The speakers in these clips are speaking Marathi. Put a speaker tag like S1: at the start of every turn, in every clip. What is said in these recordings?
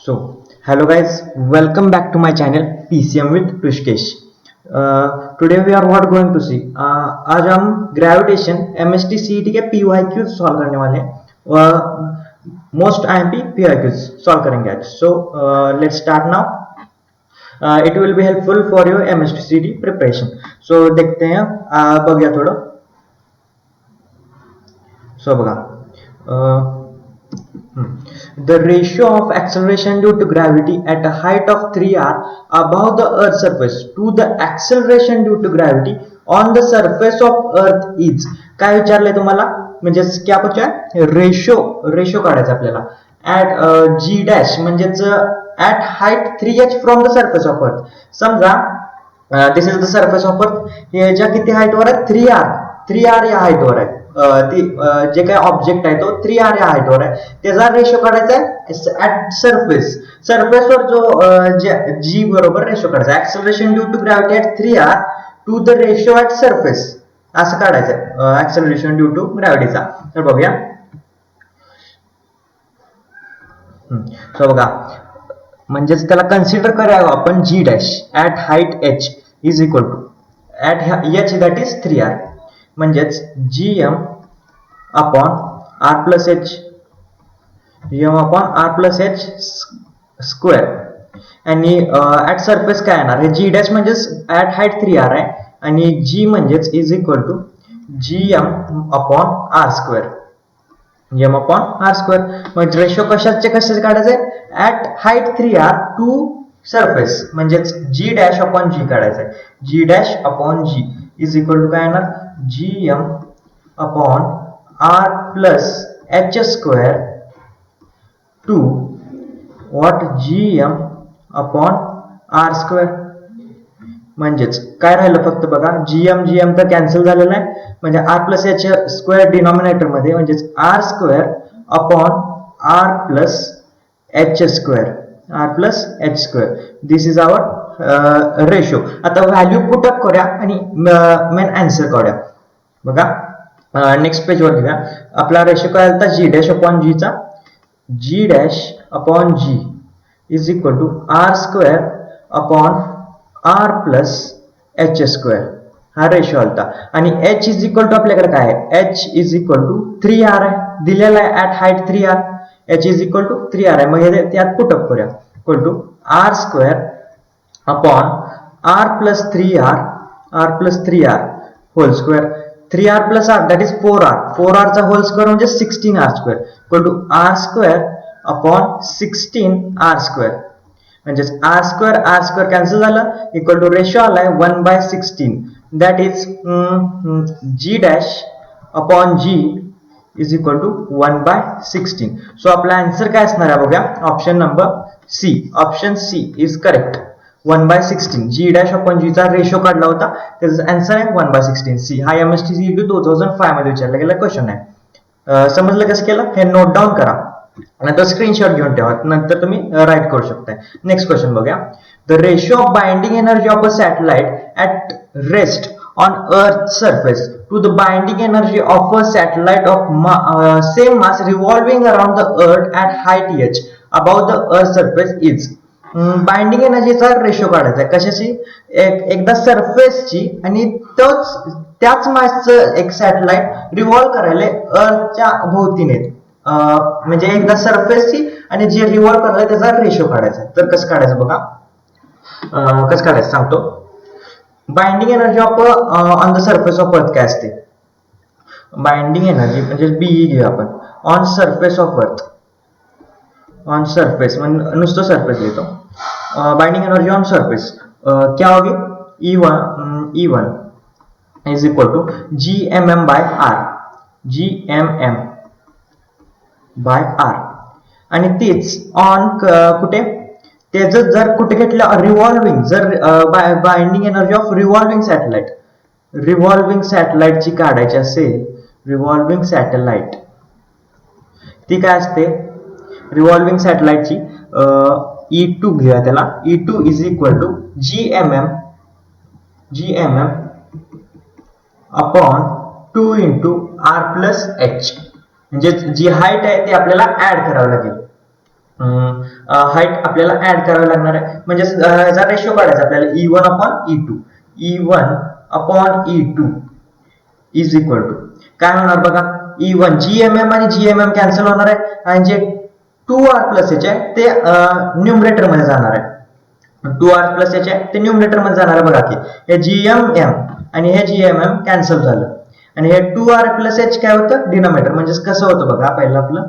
S1: Hello guys, welcome back to my channel PCM with Tushkesh. Today we are what going to see. आज हम ग्रेविटेशन MST CET के PYQs सॉल्व करने वाले हैं. मोस्ट IMP PYQs सॉल्व करेंगे आज. Let's start now. It will be helpful for your MST CET preparation. देखते हैं बघूया थोडं. बघा. The ratio of acceleration due to gravity at a height of 3r above the Earth's surface to the acceleration due to gravity on the surface of Earth is. काय विचारलंय तुम्हाला? म्हणजे क्या पूछा है? रेशो काढायचा आपल्याला. At g dash म्हणजेच at height 3h from the surface of Earth. समजा this is the surface of Earth. हे ज्या किती हाईट वर आहे? 3r या हाईट वर आहे. जे काही ऑब्जेक्ट आहे तो 3r या हाईट वर आहे. त्याचा रेशो काढायचा आहे ऍट सरफेस वर जो जी बरोबर रेशो काढायचा. Acceleration due to gravity at 3r to the ratio at surface असं काढायचं ऍक्सेलरेशन ड्यू टू ग्रॅव्हिटीचा. तर बघूया. बघा म्हणजेच त्याला कन्सिडर करावं आपण G dash at height h is equal to at h that is 3r म्हणजेच gm upon r plus h m upon r plus h square आणि ऍट सरफेस काय येणार? हे g डॅश म्हणजेच ऍट हाईट 3r आहे आणि g म्हणजेच is equal to gm upon r square. m upon r square. मग रेशो कशाचे काढायचे? At height 3r to surface म्हणजेच g डॅश अपॉन g काढायचं. g dash upon g is equal to काय येणार? gm upon r plus h square to what gm upon r square. म्हणजेच काय राहिलं फक्त बघा gm तर कॅन्सल झालेलं आहे म्हणजे r plus h square denominator मध्ये म्हणजेच r square upon r plus h square r plus h square. This is our ratio. आता व्हॅल्यू पुटअप करूया आणि मेन आन्सर काढूया. बघा नेक्स्ट पेज वर घेऊया. आपला रेशो काय आलता? जी डॅश अपॉन जी चा. जी dash upon G is equal to r square upon r plus h square. हा रेशो आलता आणि h इज इक्वल टू आपल्याकडे काय आहे? h is equal to 3r आहे दिलेला आहे at height 3r. h is equal to 3r आहे. मग हे त्यात पुटअप करूया. Equal to r square upon r plus 3r whole square. 3r plus r that is 4r. 4r चा होल स्क्वेअर म्हणजे 16r square equal to r square upon 16r square. म्हणजेच r स्क्वेअर कॅन्सल झालं इक्वल टू रेशो आलाय 1/16 that is g dash upon g is equal to 1/16. So आपला आन्सर काय असणार आहे बघा. Option number C. Option C is correct. 1/16 G dash upon G चा रेशो काढला होता त्याचा आन्सर आहे 1/16 सी. हा MST CET 2005 मध्ये विचारला गेला क्वेश्चन आहे. समजलं कसं केलं? हे नोट डाऊन करा नंतर स्क्रीनशॉट घेऊन ठेवा नंतर तुम्ही राईट करू शकता. नेक्स्ट क्वेश्चन बघूया. The ratio of binding energy of a satellite at rest on earth surface to the binding energy of a satellite of same mass revolving around the earth at height h above the earth surface is. Binding एनर्जीचा रेशो काढायचा आहे कशाची? एकदा सरफेसची आणि त्याच मासचं एक सॅटेलाइट रिव्हॉल्व करायला अर्थच्या भोवतीने म्हणजे एकदा सरफेसची आणि जे रिव्हॉल्व करायला त्याचा रेशो काढायचा. तर कसं काढायचं बघा. कसं काढायचं सांगतो. Binding energy of on the surface of अर्थ काय असते? बाइंडिंग एनर्जी म्हणजे बीई घेऊ आपण ऑन सरफेस ऑफ अर्थ. ऑन सरफेस म्हणजे नुसतं सरफेस घेतो. बाइंडिंग एनर्जी ऑन सरफेस क्या होगी? E1 is equal to gmm by r. gmm by r आणि तीच ऑन कुठे? त्याचं जर कुठे घेतलं रिव्हॉल्विंग जर बाइंडिंग एनर्जी ऑफ रिव्हॉल्विंग सॅटेलाइटची काढायची असेल रिव्हॉल्विंग सॅटेलाइट ती काय असते? रिव्हॉल्विंग सॅटेलाइटची E2 घेऊया त्याला. E2 is equal to gmm upon 2 into r plus h. म्हणजे जी हाईट आहे ती आपल्याला ऍड करावं लागेल. हाईट आपल्याला ऍड करावी लागणार आहे. म्हणजे ह्याचा रेशो काढायचा आपल्याला E1 upon E2. E1 upon E2 is equal to काय होणार बघा, E1 GMM आणि GMM कॅन्सल होणार आहे आणि जे 2R प्लस एच आहे ते न्यूमरेटर मध्ये जाणार आहे. 2R प्लस एच आहे ते न्यूमरेटर मध्ये जाणार आहे. बघा की हे GMM आणि हे GMM कॅन्सल झालं आणि हे 2R प्लस एच काय होतं डिनोमिनेटर. म्हणजे कसं होतं बघा, पहिलं आपलं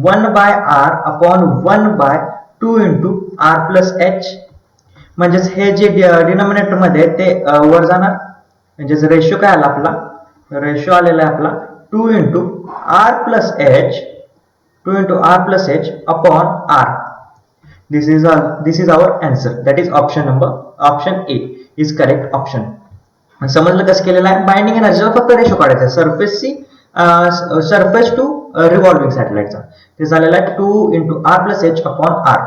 S1: 1/R upon 1/2 into R plus H. म्हणजेच हे जे डिनोमिनेटर मध्ये ते वर जाणार. म्हणजेच रेशो काय आला आपला, रेशो आलेला आहे आपला 2 into R plus H, 2 into R plus H upon R. This is our answer. That is option A is correct option. समजलं कसं केलेलं आहे. बाइंडिंग एनर्जीचा फक्त रेशो काढायचा सरफेस टू रिव्हॉल्विंग सॅटेलाइटचा. ते झालेलं आहे 2 into R plus H upon R.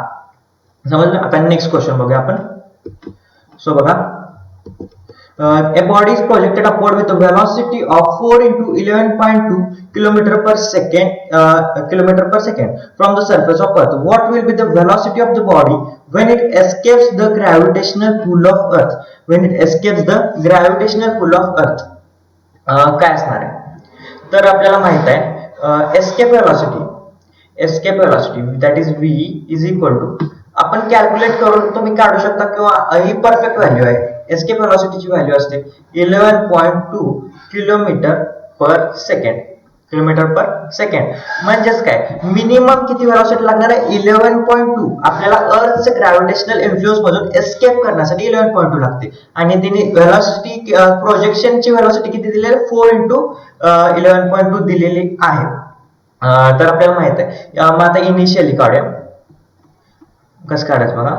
S1: समजलं. आता नेक्स्ट क्वेश्चन बघूया आपण. सो बघा, a body is projected upward with a velocity of 4 into 11.2 kilometer per second from the surface of Earth. What will be the velocity of the body when it escapes the gravitational pull of Earth? When it escapes the gravitational pull of Earth. काय असणार आहे? तर आपल्याला माहित आहे escape velocity that is v is equal to आपण कॅल्क्युलेट करून तुम्ही काढू शकता किंवा ही परफेक्ट व्हॅल्यू आहे. एस्केप व्हेलॉसिटीची व्हॅल्यू असते 11.2 किलोमीटर पर सेकंड. म्हणजेच काय, मिनिमम किती व्हेलॉसिटी लागणार आहे 11.2. आपल्याला अर्थचे ग्रॅव्हिटेशनल इन्फ्लुअन्स मधून एस्केप करण्यासाठी 11.2 लागते आणि तिने व्हेलॉसिटी प्रोजेक्शनची व्हेलॉसिटी किती दिलेली आहे 4 इंटू 11.2 दिलेली आहे. तर आपल्याला माहित आहे. मग आता इनिशियली काढूया. कसं काढायचं बघा,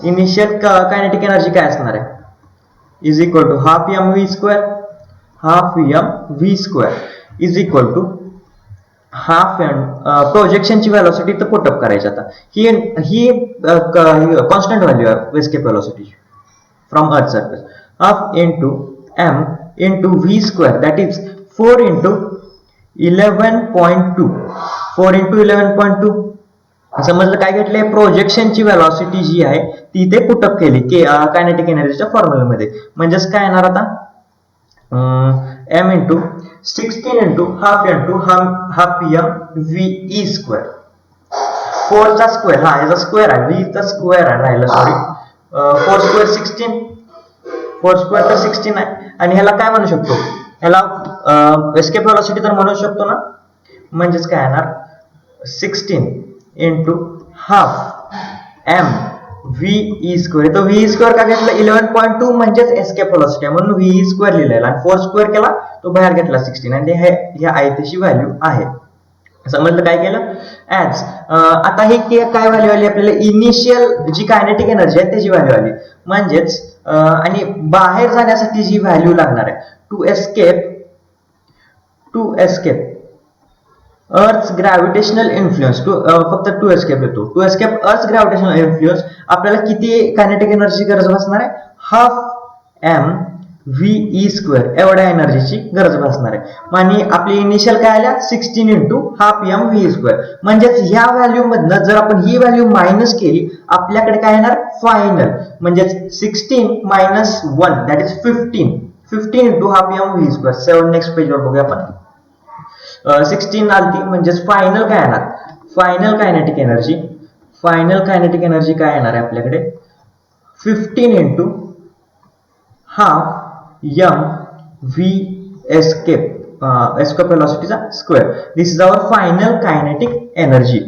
S1: इनिशियल कायनेटिक एनर्जी काय असणार आहे is equal to half M V square is equal to half M प्रोजेक्शनची व्हेलॉसिटी तर पुटअप करायची. आता ही कॉन्स्टंट व्हॅल्यू आहे escape velocity from earth surface. Half into M into V square that is 4 into 11.2. 4 into 11.2. समजलं काय घेतलंय, प्रोजेक्शनची व्हेलॉसिटी जी आहे ती ते पुटअप केली की कायनेटिक एनर्जीच्या फॉर्म्युलामध्ये. म्हणजेच काय येणार आता m into 16 into half M v e square. 4 चा स्क्वेअर, हा याचा स्क्वेअर आहे, व्ही चा स्क्वेअर आहे राहिलं, सॉरी. 4 स्क्वेअर 16, 4 स्क्वेअर तर 16 आहे. आणि ह्याला काय म्हणू शकतो, ह्याला एस्केप व्हेलॉसिटी तर म्हणू शकतो ना. म्हणजेच काय येणार 16 into half M v e square. तो व्ही स्क्वेअर का घेतला 11.2 म्हणजेच एस्केप व्हेलॉसिटी आहे म्हणून व्ही स्क्वेअर लिहिलेला आणि 4 स्क्वेअर केला तो बाहेर घेतला 16 आणि हे आयतेची व्हॅल्यू आहे. समजलं काय केलं ऍज. आता हे काय व्हॅल्यू आली आपल्याला, इनिशियल जी कायनेटिक एनर्जी आहे त्याची व्हॅल्यू आली. म्हणजेच आणि बाहेर जाण्यासाठी जी व्हॅल्यू लागणार आहे to escape earth gravitational influence फक्त टू एस्केप येतो. To escape earth gravitational influence आपल्याला किती कायनेटिक एनर्जी गरज भासणार आहे, half M v e square एवढ्या एनर्जीची गरज भासणार आहे. आणि आपली इनिशियल काय आल्या 16 into half M V square. म्हणजेच ह्या व्हॅल्यू मधनं जर आपण ही व्हॅल्यू मायनस केली आपल्याकडे काय येणार फायनल. म्हणजेच 16 minus 1 that is 15 into half M V square. 7 next पेजवर बघूया आपण. 16 आलती म्हणजेच फायनल काय येणार, फायनल कायनेटिक एनर्जी काय येणार आहे आपल्याकडे 15 into half M V escape व्हेलॉसिटीचा square. This is our final kinetic energy.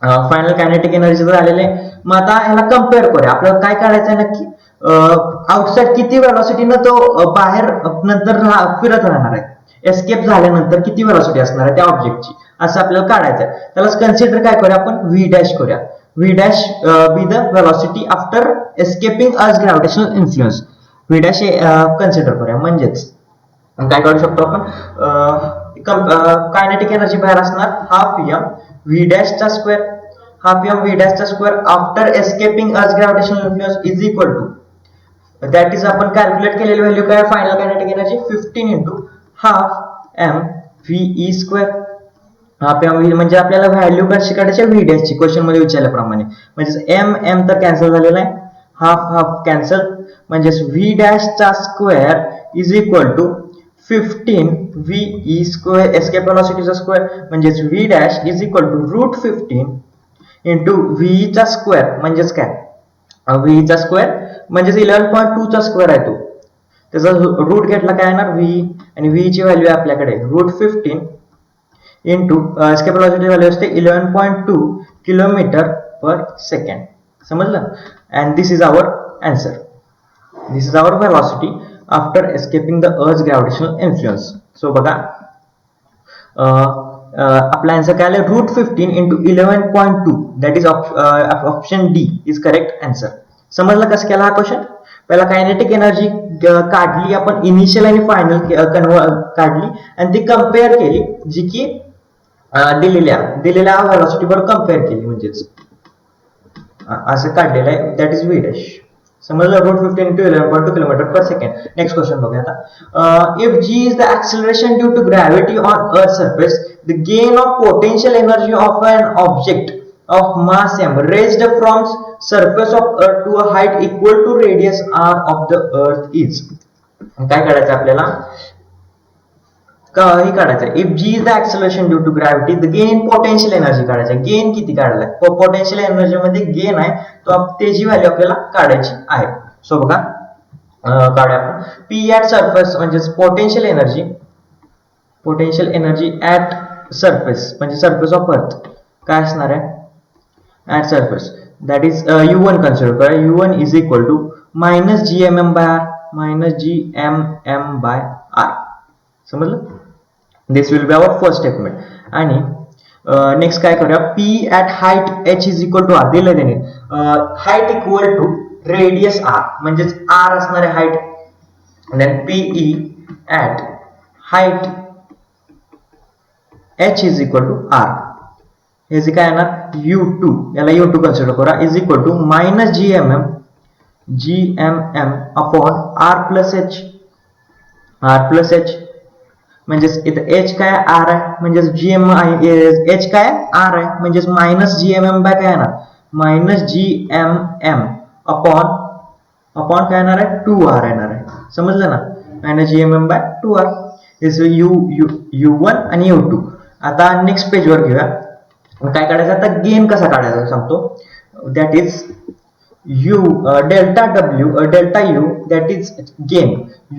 S1: Final kinetic energy जर आलेले. मग आता ह्याला कम्पेअर करूया. आपल्याला काय काढायचं आहे नक्की, आउटसाइड किती व्हेलॉसिटीनं तो बाहेर नंतर फिरत राहणार आहे, एस्केप झाल्यानंतर किती व्हेलॉसिटी असणार आहे त्या ऑब्जेक्टची, असं आपल्याला काढायचं आहे. त्याला कन्सिडर काय करूया आपण, व्ही डॅश करूया. V dash be the velocity after escaping earth gravitational influence. V dash consider करूया. म्हणजेच काय करू शकतो आपण, कायनेटिक एनर्जी बाहेर असणार हाफ एम व्ही डॅशचा स्क्वेअर, हाफ एम व्ही डॅशचा square after escaping earth gravitational influence is equal to that is आपण कॅल्क्युलेट केलेली व्हॅल्यू काय final kinetic energy 15 into half M v e square. म्हणजे आपल्याला व्हॅल्यू कशी काढायची व्ही डॅशची, क्वेश्चन मध्ये विचारल्याप्रमाणे. म्हणजे एम एम तर कॅन्सल झालेला आहे, हाफ हाफ कॅन्सल, म्हणजे व्ही डॅशचा square is equal to 15 v square, escape व्हेलॉसिटीचा स्क्वेअर म्हणजेच v dash is equal to √15 into v चा स्क्वेअर. म्हणजेच काय, व्ही चा स्क्वेअर म्हणजेच 11.2 चा स्क्वेअर आहे तो, त्याचा रूट घेतला काय येणार व्ही, आणि व्ही ची व्हॅल्यू आहे आपल्याकडे √15 इंटू एस्केप व्हेलॉसिटी व्हॅल्यू असते 11.2 किलोमीटर पर सेकंड. समजलं. And this is our answer. This is our velocity after escaping the earth gravitational influence. So बघा आपला आन्सर काय आलं, √15 into 11.2, that is option D is correct answer. समजलं कसं केला हा क्वेश्चन. पहिला कायनेटिक एनर्जी काढली आपण, इनिशियल आणि फायनल काढली आणि ती कम्पेअर केली, जी की दिलेल्या व्हेलॉसिटी बरोबर कम्पेअर केली, म्हणजेच असं काढलेलं आहे, दॅट इज व्ही डॅश. समजलं. √15 into 11.2 kilometre per second. Next question बघूया आता. If g is the acceleration due to gravity on earth surface, the gain of potential energy of an object of mass m raised from surface of earth to a height equal to radius r of the earth is. काय काढायचं आपल्याला, काही काढायचं. If g is the acceleration due to gravity, the gain in potential energy काढायचं. गेन किती काढलाय, पोटेन्शियल एनर्जी मध्ये गेन आहे तो, त्याची व्हॅल्यू आपल्याला काढायची आहे. सो बघा काढूया आपण. पी ऍट सरफेस म्हणजे पोटेन्शियल एनर्जी ऍट सरफेस म्हणजे सरफेस ऑफ अर्थ काय असणार आहे, at surface, that is u1 consider करा. u1 is equal to minus gmm by r, minus gmm by r. समजलं. this will be our first statement. आणि नेक्स्ट काय करूया, p at height h is equal to r दिलं त्याने, height equal to radius r म्हणजेच r असणार आहे height, then pe at height h is equal to r. हे जे काय येणार u2, याला u2 कन्सिडर करा, is equal to minus gmm upon r plus h. म्हणजेच इथं h काय r आहे, म्हणजेच gm आहे, h काय r आहे, म्हणजेच मायनस gmm बाय काय येणार, मायनस gmm अपॉन काय येणार आहे 2r येणार आहे. समजलं ना, minus gmm bye 2r is u1 आणि u2. आता नेक्स्ट पेज वर घेऊया. काय काढायचं आता, गेन कसा काढायचा सांगतो. That is delta U that is gain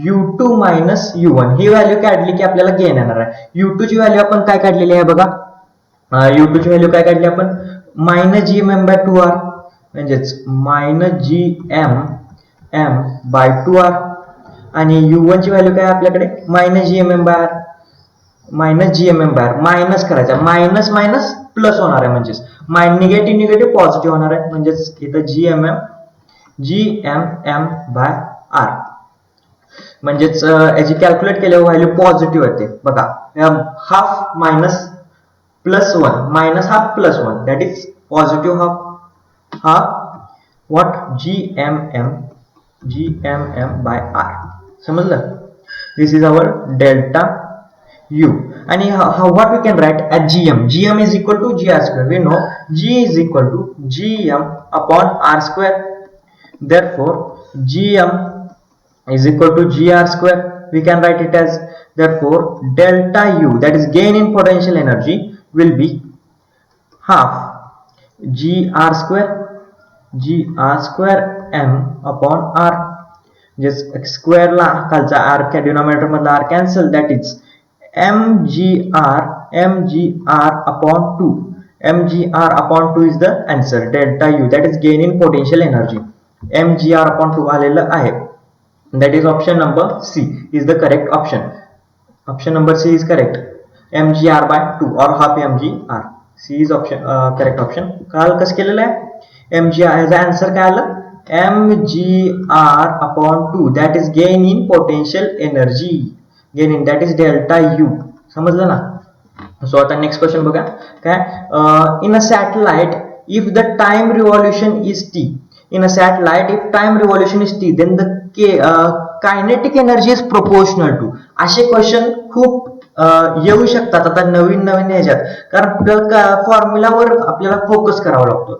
S1: u2 minus u1. He value काढली की आपल्याला गेन येणार आहे. u2 ची व्हॅल्यू आपण काय काढलेली आहे बघा, u2 ची व्हॅल्यू काय काढली आपण, मायनस gmm बाय 2r म्हणजेच मायनस gmm बाय 2r. आणि u1 ची व्हॅल्यू काय आपल्याकडे, minus gmm by r, minus करायचा, मायनस मायनस प्लस होणार आहे, म्हणजेच निगेटिव्ह पॉझिटिव्ह होणार आहे, म्हणजेच इथं gmm बाय r. म्हणजेच याची कॅल्क्युलेट केल्यावर व्हॅल्यू पॉझिटिव्ह येते बघा. Half minus plus 1, minus half plus 1, that is positive half what gmm by r. समजलं. This is our delta u. आणि what we can write at gm is equal to gr square. We know g is equal to gm upon r square. Therefore gm is equal to gr square. We can write it as, therefore delta u, that is gain in potential energy, will be half gr square m upon r. just square ला खालचा r क्या डिनोमिनेटर मधला r cancel, that is mgr upon 2. mgr upon 2 is the answer. Delta u, that is gain in potential energy, mgr upon 2 आलेलं आहे. That is option number C is the correct option. Option number C is correct. mgr by 2 or half mgr. C is option correct option. काल कसं केलेलं आहे, mgr याचा आन्सर काय आलं, mgr upon 2, that is gain in potential energy. Gain in that is delta U. समजलं ना. सो आता नेक्स्ट क्वेश्चन बघा काय, in a satellite if the time revolution is t, in a satellite, if time revolution is t, then the kinetic energy is proportional to. असे क्वेश्चन खूप येऊ शकतात आता नवीन नवीन ह्याच्यात, कारण फॉर्म्युलावर आपल्याला फोकस करावा लागतो,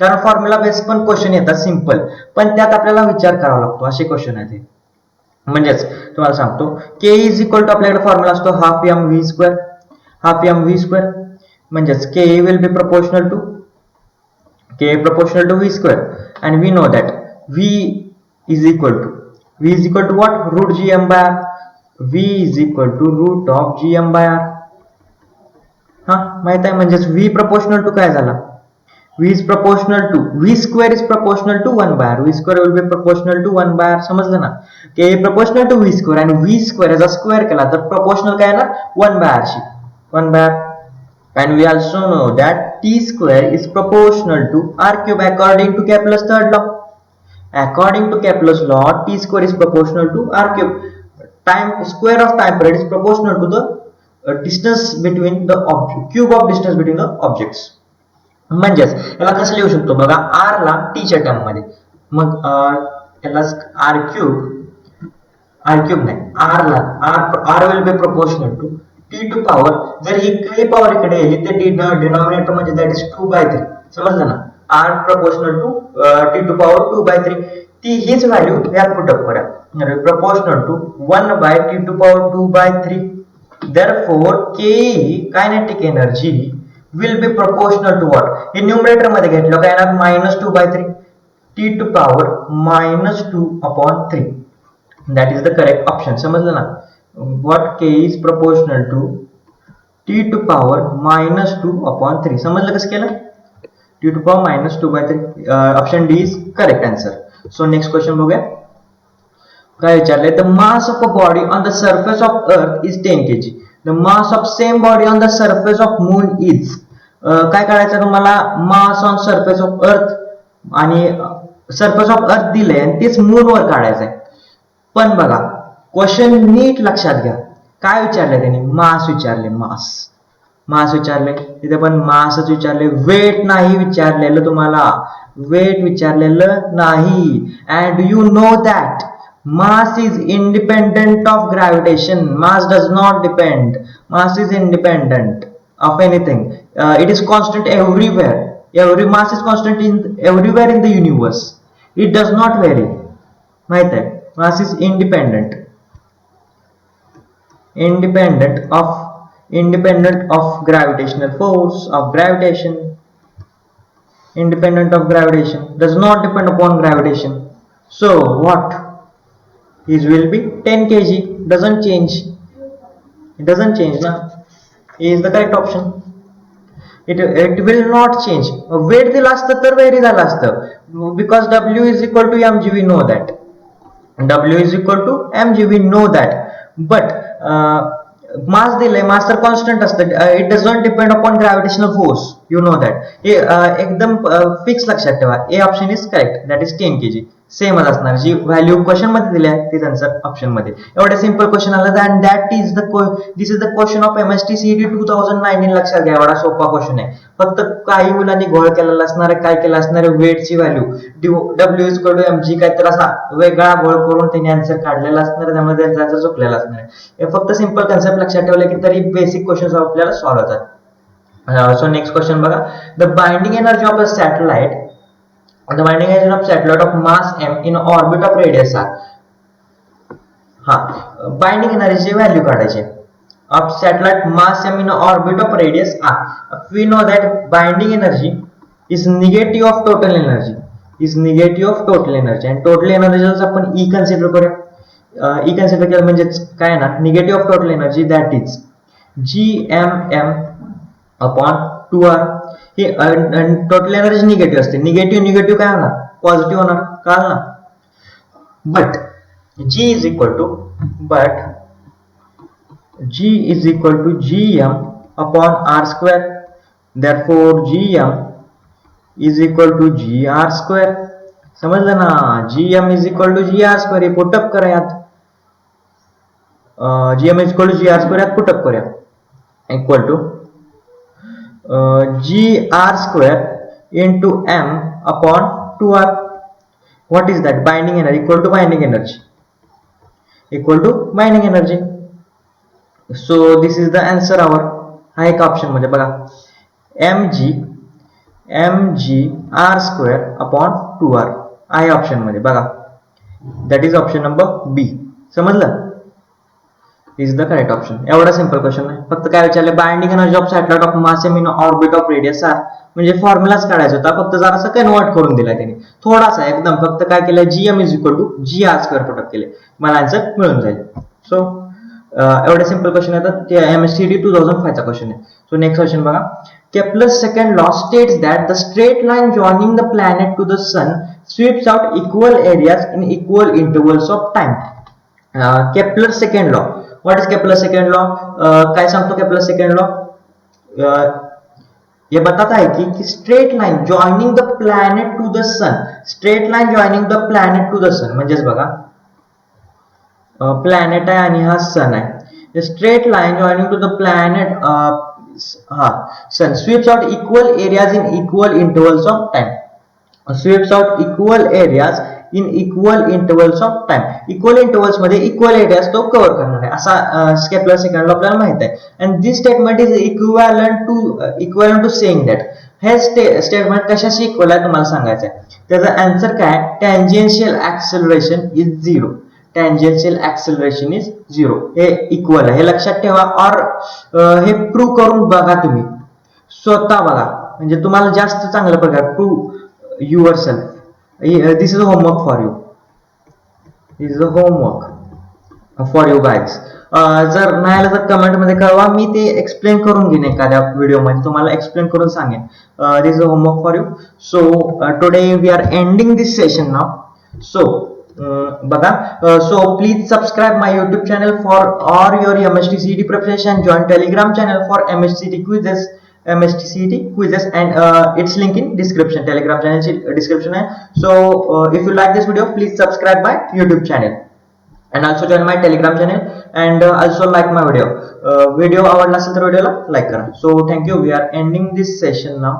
S1: कारण फॉर्म्युला बेस पण क्वेश्चन येतात सिंपल, पण त्यात आपल्याला विचार करावा लागतो, असे क्वेश्चन आहेत. म्हणजेच तुम्हाला सांगतो के इज इक्वल टू आपल्याकडे फॉर्म्युला असतो half M V square, half M V square, म्हणजेच K will be proportional to v square, and we know that v is equal to what, root gm by r. v is equal to root of gm by r. हा माहित आहे, म्हणजेच v proportional to काय झाला, v is proportional to v square is proportional to 1 by r. v square will be proportional to 1 by r. समजलं ना, k proportional to v square and v square as a square केला तर proportional काय येणार 1 by r she, 1 by r. And we also know that t square is proportional to r cube according to Kepler's third law. According to Kepler's law, t square is proportional to r cube. Square of time period is proportional to the distance between the object, cube of distance between the objects. म्हणजेच याला कसं लिहू शकतो बघा, r ला t च्या टर्म मध्ये, मग याला r cube नाही, r ला r will be proportional to t to power, जर ही k पॉवर इकडे गेली तर डिनॉमिनेटर म्हणजे दॅट इज 2/3. समजलं ना, r proportional to t to power 2/3. ती हीच व्हॅल्यू यात पुट अप करा, proportional to 1 by t to power 2/3. therefore k kinetic energy will be proportional to what, हे न्यूमरेटर मध्ये घेतलं काय येणार -2/3 t to power -2/3. that is the correct option. समजलं ना, what k is proportional to t to power -2/3. समजलं कसं केलं, t to power -2/3. Option D is correct answer. So next question बघूया काय विचारलंय, the mass of a body on the surface of earth is 10 kg. The mass of same body on the surface of moon is, काय करायचं तुम्हाला, मास ऑन सरफेस ऑफ अर्थ आणि सरफेस ऑफ अर्थ दिलंय आणि तेच मून वर काढायचंय. पण बघा क्वेश्चन नीट लक्षात घ्या, काय विचारले त्यांनी, मास विचारले, मास विचारले, तिथे पण मासच विचारले, वेट नाही विचारलेलं तुम्हाला, वेट विचारलेलं नाही. And you know that mass is independent of gravitation. Mass does not depend, mass is independent of anything. It is constant everywhere. every mass is constant in everywhere in the universe. It does not vary. माहित आहे, mass is independent of gravitational force, of gravitation, independent of gravitation, does not depend upon gravitation. So what is will be 10 kg, doesn't change, it doesn't change na. Is the correct option. It will not change. Weight दिला असतं तर vary झालं असतं, because W is equal to mg, we know that. W is equal to mg, we know that. But मास दिलंय, मास तर कॉन्स्टंट असतं, it does not depend upon gravitational force, you know that. हे एकदम फिक्स लक्षात ठेवा. A option is correct, that is 10 kg. सेमच असणार, जी व्हॅल्यू क्वेश्चन मध्ये दिली आहे ती त्यांचं ऑप्शन मध्ये. एवढे सिंपल क्वेश्चन आला, and that is this is the question of MST CET 2019. लक्षात घ्या, एवढा सोपा क्वेश्चन आहे. फक्त काही मुलांनी घोळ केलेला असणार आहे, काय केलं असणार आहे, वेटची value W is equal to mg काय तर असा वेगळा घोळ करून त्यांनी आन्सर काढलेला असणार आहे, त्यामुळे त्यांचा आन्सर चुकलेला असणार आहे. हे फक्त सिंपल कन्सेप्ट लक्षात ठेवले की तरी बेसिक क्वेश्चन आपल्याला सॉल्व्ह होतात. सो नेक्स्ट क्वेश्चन बघा, the binding energy of a satellite, the binding energy of satellite of mass m in orbit of radius r. हा बाइंडिंग एनर्जी व्हॅल्यू काढायची of satellite mass m in orbit of radius r. We know that binding energy is negative of total energy, and total energy जर आपण E कन्सिडर करूया, E कन्सिडर केलं म्हणजे काय ना, negative of total energy, that is gmm upon 2r. हे टोटल एनर्जी निगेटिव्ह असते, निगेटिव्ह काय होणार, पॉझिटिव्ह होणार, कळलं ना. But g is equal to gm upon r square. therefore gm is equal to gr square. समजलं ना, gm is equal to gr square. हे पुटअप करा यात, gm is equal to gr square यात पुटअप करूया, equal to gr square into m upon 2r. What is that? Binding energy equal to binding energy. Equal to binding energy. So this is the answer our हा एक ऑप्शन मध्ये बघा mg r square upon 2r आहे ऑप्शन मध्ये बघा. That is option number B. समजलं? Is the correct option. एवढा सिंपल क्वेश्चन आहे. फक्त काय विचारलं binding energy of satellite of mass in orbit of radius R म्हणजे फॉर्म्युलाच काढायचा होता. फक्त जरासं कन्वर्ट करून दिला त्यांनी थोडासा एकदम. फक्त काय केलं gm is equal to g R square put up केले. मला आन्सर मिळून जाईल. सो एवढे सिंपल क्वेश्चन येतात ते MSCD 2005 चा क्वेश्चन आहे. सो नेक्स्ट क्वेश्चन बघा. Kepler's second law states that the straight line joining the planet to the sun sweeps out equal areas in equal intervals of time. Kepler's second law. What is Kepler's second law? काय सांगतो Kepler's second law? ये बताता है कि straight line joining the planet to the sun. Straight line joining the planet to the sun म्हणजेच बघा प्लॅनेट आहे आणि हा सन आहे. Straight line joining two the planet sun sweeps out equal areas in equal intervals of time. Sweeps out equal areas in equal intervals of time. Equal intervals मध्ये equal areas तो कव्हर करणार आहे असा Kepler second law आपल्याला माहित आहे. And this statement is equivalent to saying that. हे स्टेटमेंट कशाशी इक्वल आहे तुम्हाला सांगायचं आहे. त्याचा आन्सर काय? Tangential acceleration is zero. Tangential acceleration is zero. हे इक्वल आहे हे लक्षात ठेवा. और हे प्रूव्ह करून बघा तुम्ही स्वतः बघा म्हणजे तुम्हाला जास्त चांगल्या प्रकारे prove your self. This is a homework for you. This is a homework for you guys. जर नाही आलं तर कमेंट मध्ये कळवा. मी ते एक्सप्लेन करून घेईन एखाद्या व्हिडिओ मध्ये तुम्हाला एक्सप्लेन करून सांगेन. This is a homework for you. So today we are ending this session now. So बघा so please subscribe my YouTube channel for all your MSTCET preparation. Join Telegram channel for MSTCET quizzes and its link in description. Telegram channel description है. So if you like this video please subscribe my YouTube channel and also join my Telegram channel and also like my video. Video आवडला असेल तर व्हिडिओला लाईक करा. So thank you. We are ending this session now.